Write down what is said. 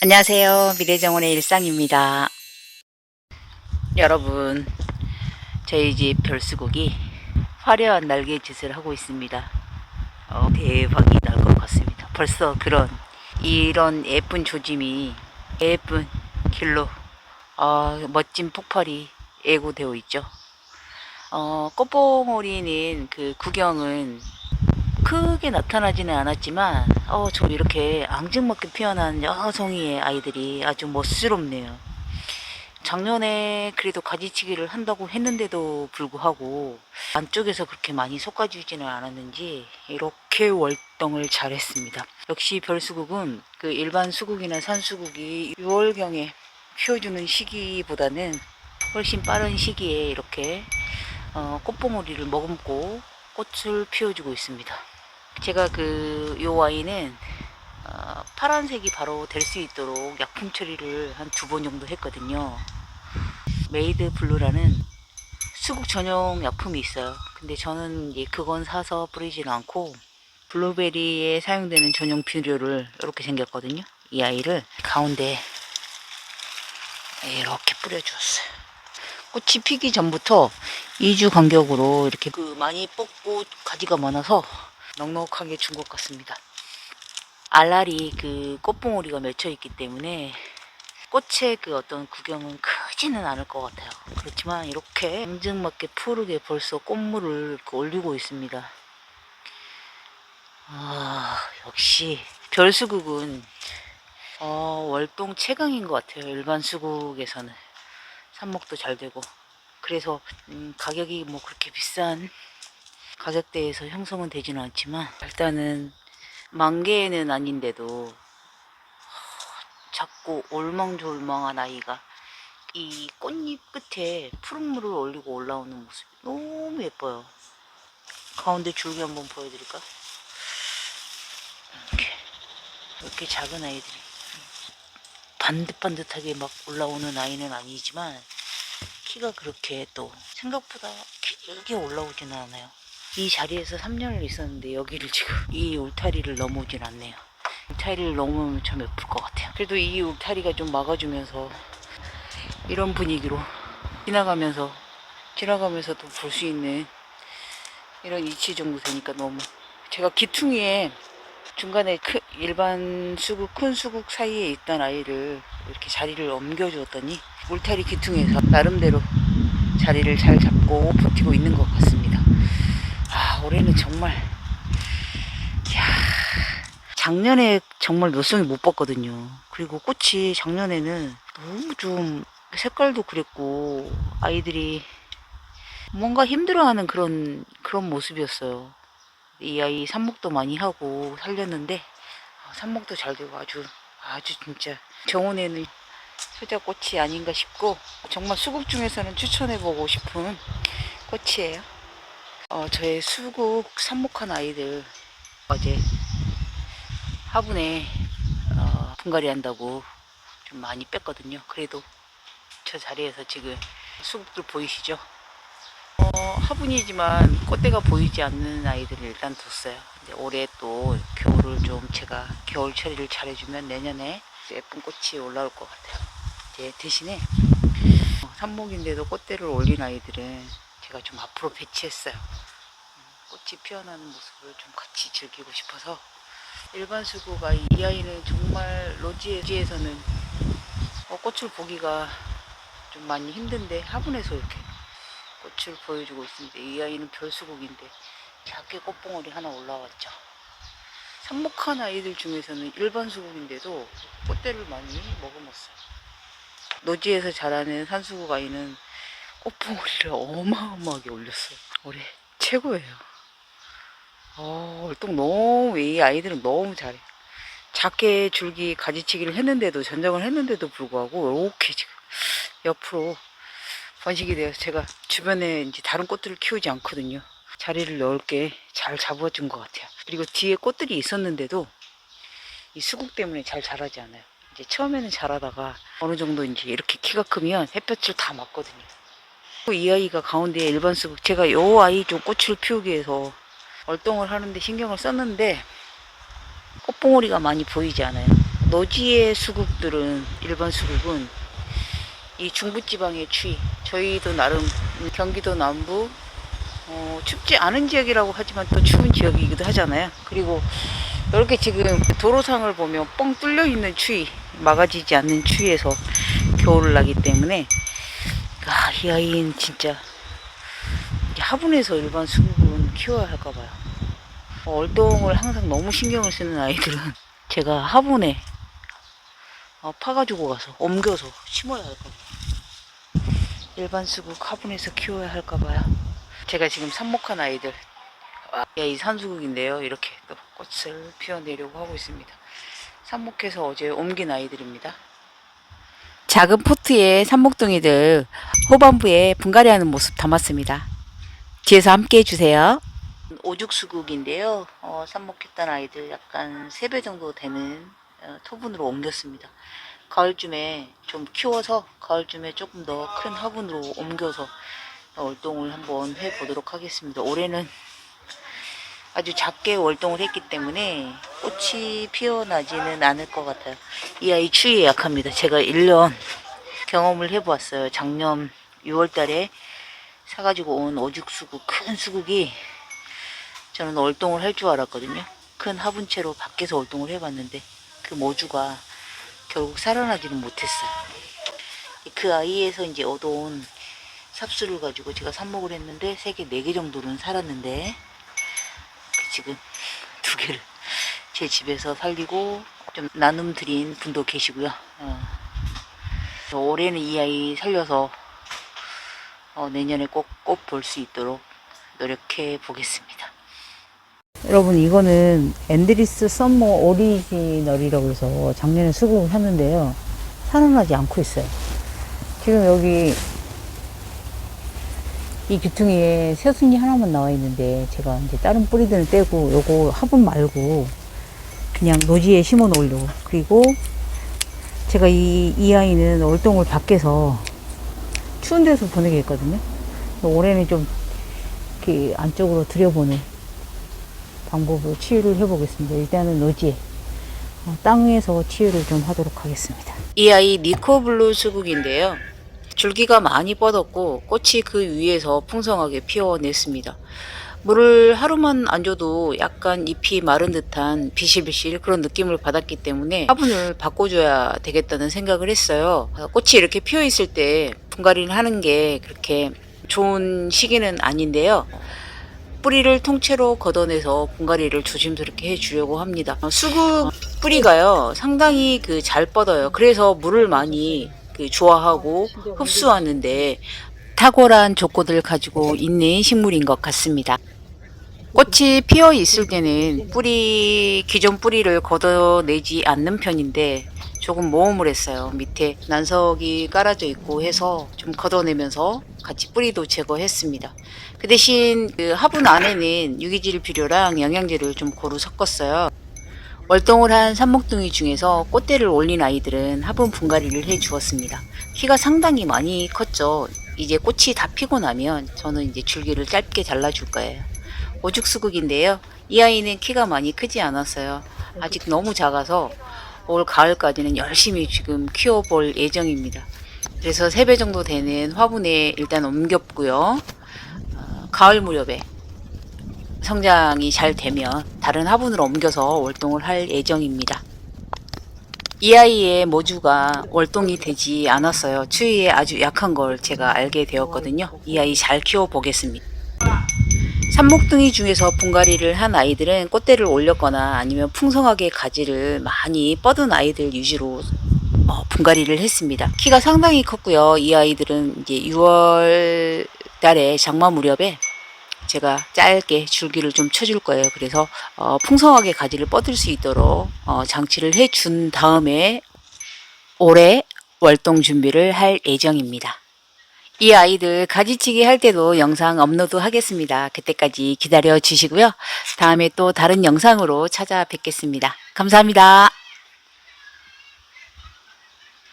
안녕하세요. 미래정원의 일상입니다. 여러분, 저희 집 별수국이 화려한 날개짓을 하고 있습니다. 대박이 날 것 같습니다. 벌써 이런 예쁜 조짐이, 예쁜 길로, 멋진 폭발이 예고되어 있죠. 꽃봉오리는 그 구경은 크게 나타나지는 않았지만, 좀 이렇게 앙증맞게 피어난 여성이의 아이들이 아주 멋스럽네요. 작년에 그래도 가지치기를 한다고 했는데도 불구하고 안쪽에서 그렇게 많이 솎아지지는 않았는지 이렇게 월동을 잘했습니다. 역시 별수국은 그 일반 수국이나 산수국이 6월경에 피워주는 시기보다는 훨씬 빠른 시기에 이렇게 꽃봉오리를 머금고 꽃을 피워주고 있습니다. 제가 요 와인은 파란색이 바로 될 수 있도록 약품 처리를 한 2번 정도 했거든요. 메이드 블루라는 수국 전용 약품이 있어요. 근데 저는 이제 그건 사서 뿌리지는 않고 블루베리에 사용되는 전용 비료를 이렇게 생겼거든요. 이 아이를 가운데 이렇게 뿌려주었어요. 꽃이 피기 전부터 2주 간격으로 이렇게 많이 뽑고 가지가 많아서 넉넉하게 준 것 같습니다. 알알이 꽃봉오리가 맺혀 있기 때문에 꽃의 어떤 구경은 크지는 않을 것 같아요. 그렇지만 이렇게 앙증맞게 푸르게 벌써 꽃물을 올리고 있습니다. 역시 별수국은 월동 최강인 것 같아요. 일반 수국에서는 삽목도 잘 되고, 그래서 가격이 뭐 그렇게 비싼 가격대에서 형성은 되지는 않지만, 일단은 만개는 아닌데도 자꾸 올망졸망한 아이가 이 꽃잎 끝에 푸른물을 올리고 올라오는 모습이 너무 예뻐요. 가운데 줄기 한번 보여드릴까? 이렇게 작은 아이들이 반듯반듯하게 막 올라오는 아이는 아니지만 키가 그렇게 또 생각보다 길게 올라오지는 않아요. 이 자리에서 3년을 있었는데 여기를 지금 이 울타리를 넘어오진 않네요. 울타리를 넘으면 참 예쁠 것 같아요. 그래도 이 울타리가 좀 막아주면서 이런 분위기로 지나가면서도 볼 수 있는 이런 위치 정도 되니까 너무, 제가 기퉁이에 중간에 일반 수국, 큰 수국 사이에 있던 아이를 이렇게 자리를 옮겨주었더니 울타리 기퉁에서 나름대로 자리를 잘 잡고 버티고 있는 것 같습니다. 올해는 정말, 작년에 정말 몇 송이 못 봤거든요. 그리고 꽃이 작년에는 너무 좀 색깔도 그랬고 아이들이 뭔가 힘들어하는 그런 모습이었어요. 이 아이 삽목도 많이 하고 살렸는데 삽목도 잘 되고 아주 진짜 정원에는 효자꽃이 아닌가 싶고, 정말 수국 중에서는 추천해보고 싶은 꽃이에요. 저의 수국 삽목한 아이들 어제 화분에 분갈이 한다고 좀 많이 뺐거든요. 그래도 저 자리에서 지금 수국들 보이시죠? 화분이지만 꽃대가 보이지 않는 아이들을 일단 뒀어요. 이제 올해 또 겨울을 좀 제가 겨울 처리를 잘해주면 내년에 예쁜 꽃이 올라올 것 같아요. 이제 대신에 삽목인데도 꽃대를 올린 아이들은 제가 좀 앞으로 배치했어요. 꽃이 피어나는 모습을 좀 같이 즐기고 싶어서. 일반 수국아, 이 아이는 정말 로지에서는 꽃을 보기가 좀 많이 힘든데 화분에서 이렇게 꽃을 보여주고 있습니다. 이 아이는 별수국인데 작게 꽃봉오리 하나 올라왔죠. 삽목한 아이들 중에서는 일반 수국인데도 꽃대를 많이 머금었어요. 노지에서 자라는 산수국 아이는 꽃봉오리를 어마어마하게 올렸어요. 올해 최고예요. 월동 너무, 이 아이들은 너무 잘해. 작게 줄기 가지치기를 했는데도, 전정을 했는데도 불구하고 이렇게 지금 옆으로 번식이 되어서, 제가 주변에 이제 다른 꽃들을 키우지 않거든요. 자리를 넓게 잘 잡아준 것 같아요. 그리고 뒤에 꽃들이 있었는데도 이 수국 때문에 잘 자라지 않아요. 이제 처음에는 자라다가 어느 정도 이제 이렇게 키가 크면 햇볕을 다 맞거든요. 이 아이가 가운데 일반 수국, 제가 요 아이 좀 꽃을 피우기 위해서 월동을 하는데 신경을 썼는데 꽃봉오리가 많이 보이지 않아요. 노지의 수국들은, 일반 수국은 이 중부지방의 추위, 저희도 나름 경기도 남부 춥지 않은 지역이라고 하지만 또 추운 지역이기도 하잖아요. 그리고 이렇게 지금 도로상을 보면 뻥 뚫려 있는 추위, 막아지지 않는 추위에서 겨울을 나기 때문에 이 아이는 진짜 화분에서 일반 수국은 키워야 할까 봐요. 얼동을 항상 너무 신경을 쓰는 아이들은 제가 화분에 파가지고 가서 옮겨서 심어야 할까 봐요. 일반 수국 화분에서 키워야 할까 봐요. 제가 지금 삽목한 아이들, 이 산수국인데요. 이렇게 또 꽃을 피워내려고 하고 있습니다. 삽목해서 어제 옮긴 아이들입니다. 작은 포트에 삽목둥이들 후반부에 분갈이하는 모습 담았습니다. 뒤에서 함께 해주세요. 오죽수국인데요. 삽목했던 아이들 약간 3배 정도 되는 토분으로 옮겼습니다. 가을쯤에 좀 키워서 가을쯤에 조금 더 큰 화분으로 옮겨서 월동을 한번 해보도록 하겠습니다. 올해는 아주 작게 월동을 했기 때문에 꽃이 피어나지는 않을 것 같아요. 이 아이 추위에 약합니다. 제가 1년 경험을 해보았어요. 작년 6월달에 사가지고 온 오죽수국, 큰 수국이 저는 월동을 할 줄 알았거든요. 큰 화분채로 밖에서 월동을 해봤는데 그 모주가 결국 살아나지는 못했어요. 그 아이에서 이제 얻어온 삽수를 가지고 제가 삽목을 했는데 3개, 4개 정도는 살았는데 지금 2개를 제 집에서 살리고 좀 나눔 드린 분도 계시고요. 올해는 이 아이 살려서 내년에 꼭 꽃 볼 수 있도록 노력해 보겠습니다. 여러분, 이거는 앤드리스 썸머 오리지널이라고 해서 작년에 수국을 샀는데요. 살아나지 않고 있어요. 지금 여기 이 귀퉁이에 새순이 하나만 나와 있는데 제가 이제 다른 뿌리들은 떼고 요거 화분 말고 그냥 노지에 심어 놓으려고. 그리고 제가 이 아이는 월동을 밖에서 추운 데서 보내게 했거든요. 올해는 좀 이렇게 안쪽으로 들여보는 방법으로 치유를 해보겠습니다. 일단은 노지에 땅에서 치유를 좀 하도록 하겠습니다. 이 아이 니코블루 수국인데요. 줄기가 많이 뻗었고 꽃이 그 위에서 풍성하게 피어냈습니다. 물을 하루만 안 줘도 약간 잎이 마른 듯한 비실비실 그런 느낌을 받았기 때문에 화분을 바꿔줘야 되겠다는 생각을 했어요. 꽃이 이렇게 피어 있을 때 분갈이를 하는 게 그렇게 좋은 시기는 아닌데요. 뿌리를 통째로 걷어내서 분갈이를 조심스럽게 해주려고 합니다. 수국 뿌리가요 상당히 잘 뻗어요. 그래서 물을 많이 좋아하고 흡수하는데 탁월한 조건을 가지고 있는 식물인 것 같습니다. 꽃이 피어 있을 때는 기존 뿌리를 걷어내지 않는 편인데 조금 모험을 했어요. 밑에 난석이 깔아져 있고 해서 좀 걷어내면서 같이 뿌리도 제거했습니다. 그 대신 화분 안에는 유기질 비료랑 영양제를 좀 고루 섞었어요. 월동을 한 삽목둥이 중에서 꽃대를 올린 아이들은 화분 분갈이를 해 주었습니다. 키가 상당히 많이 컸죠. 이제 꽃이 다 피고 나면 저는 이제 줄기를 짧게 잘라줄 거예요. 오죽수국인데요. 이 아이는 키가 많이 크지 않았어요. 아직 너무 작아서 올 가을까지는 열심히 지금 키워볼 예정입니다. 그래서 3배 정도 되는 화분에 일단 옮겼고요. 가을 무렵에 성장이 잘 되면 다른 화분으로 옮겨서 월동을 할 예정입니다. 이 아이의 모주가 월동이 되지 않았어요. 추위에 아주 약한 걸 제가 알게 되었거든요. 이 아이 잘 키워보겠습니다. 삽목둥이 중에서 분갈이를 한 아이들은 꽃대를 올렸거나 아니면 풍성하게 가지를 많이 뻗은 아이들 위주로 분갈이를 했습니다. 키가 상당히 컸고요. 이 아이들은 이제 6월 달에 장마 무렵에 제가 짧게 줄기를 좀 쳐줄 거예요. 그래서 풍성하게 가지를 뻗을 수 있도록 장치를 해준 다음에 올해 월동 준비를 할 예정입니다. 이 아이들 가지치기 할 때도 영상 업로드 하겠습니다. 그때까지 기다려 주시고요. 다음에 또 다른 영상으로 찾아뵙겠습니다. 감사합니다.